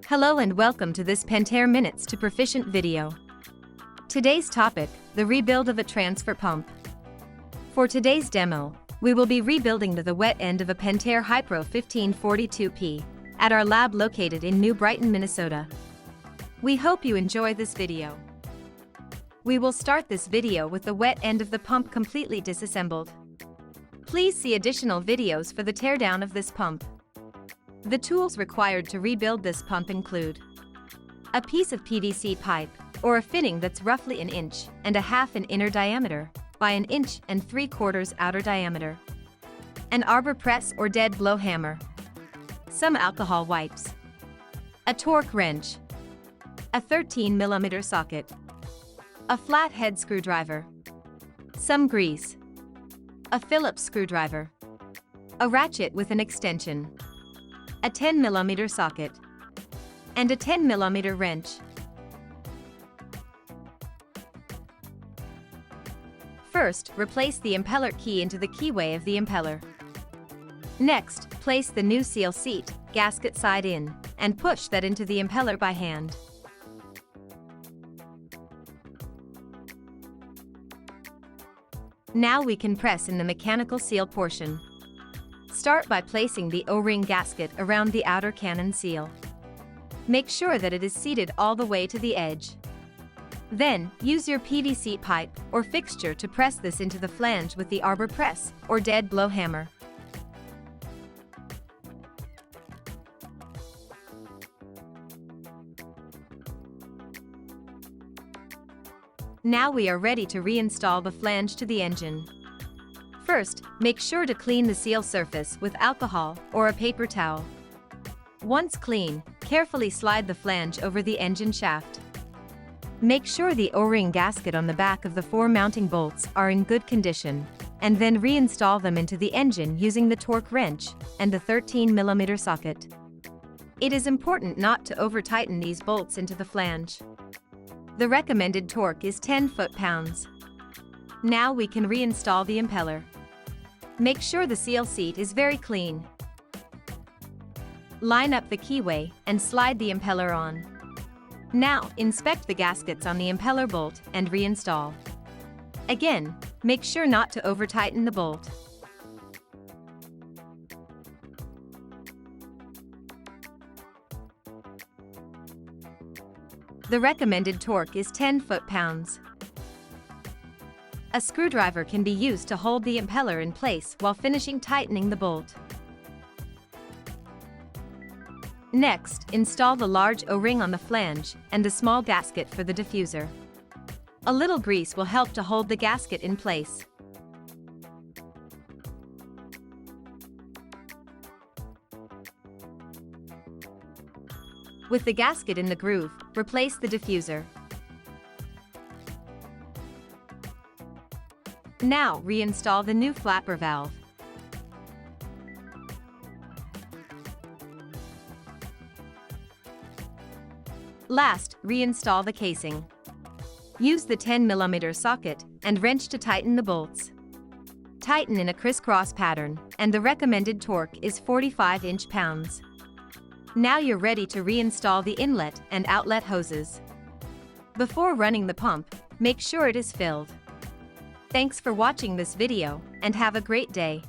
Hello and welcome to this Pentair Minutes to Proficient video. Today's topic, the rebuild of a transfer pump. For today's demo, we will be rebuilding the wet end of a Pentair Hypro 1542P at our lab located in New Brighton, Minnesota. We hope you enjoy this video. We will start this video with the wet end of the pump completely disassembled. Please see additional videos for the teardown of this pump. The tools required to rebuild this pump include a piece of PVC pipe, or a fitting that's roughly 1.5 inches in inner diameter by 1 3/4 inches outer diameter, an arbor press or dead blow hammer, some alcohol wipes, a torque wrench, a 13mm socket, a flat head screwdriver, some grease, a Phillips screwdriver, a ratchet with an extension, a 10mm socket, and a 10mm wrench. First, replace the impeller key into the keyway of the impeller. Next, place the new seal seat, gasket side in, and push that into the impeller by hand. Now we can press in the mechanical seal portion. Start by placing the O-ring gasket around the outer cannon seal. Make sure that it is seated all the way to the edge. Then, use your PVC pipe or fixture to press this into the flange with the arbor press or dead blow hammer. Now we are ready to reinstall the flange to the engine. First, make sure to clean the seal surface with alcohol or a paper towel. Once clean, carefully slide the flange over the engine shaft. Make sure the O-ring gasket on the back of the 4 mounting bolts are in good condition, and then reinstall them into the engine using the torque wrench and the 13mm socket. It is important not to over-tighten these bolts into the flange. The recommended torque is 10 foot-pounds. Now we can reinstall the impeller. Make sure the seal seat is very clean. Line up the keyway and slide the impeller on. Now, inspect the gaskets on the impeller bolt and reinstall. Again, make sure not to over-tighten the bolt. The recommended torque is 10 foot-pounds. A screwdriver can be used to hold the impeller in place while finishing tightening the bolt. Next, install the large O-ring on the flange and the small gasket for the diffuser. A little grease will help to hold the gasket in place. With the gasket in the groove, replace the diffuser. Now, reinstall the new flapper valve. Last, reinstall the casing. Use the 10mm socket and wrench to tighten the bolts. Tighten in a crisscross pattern, and the recommended torque is 45 inch-pounds. Now you're ready to reinstall the inlet and outlet hoses. Before running the pump, make sure it is filled. Thanks for watching this video, and have a great day.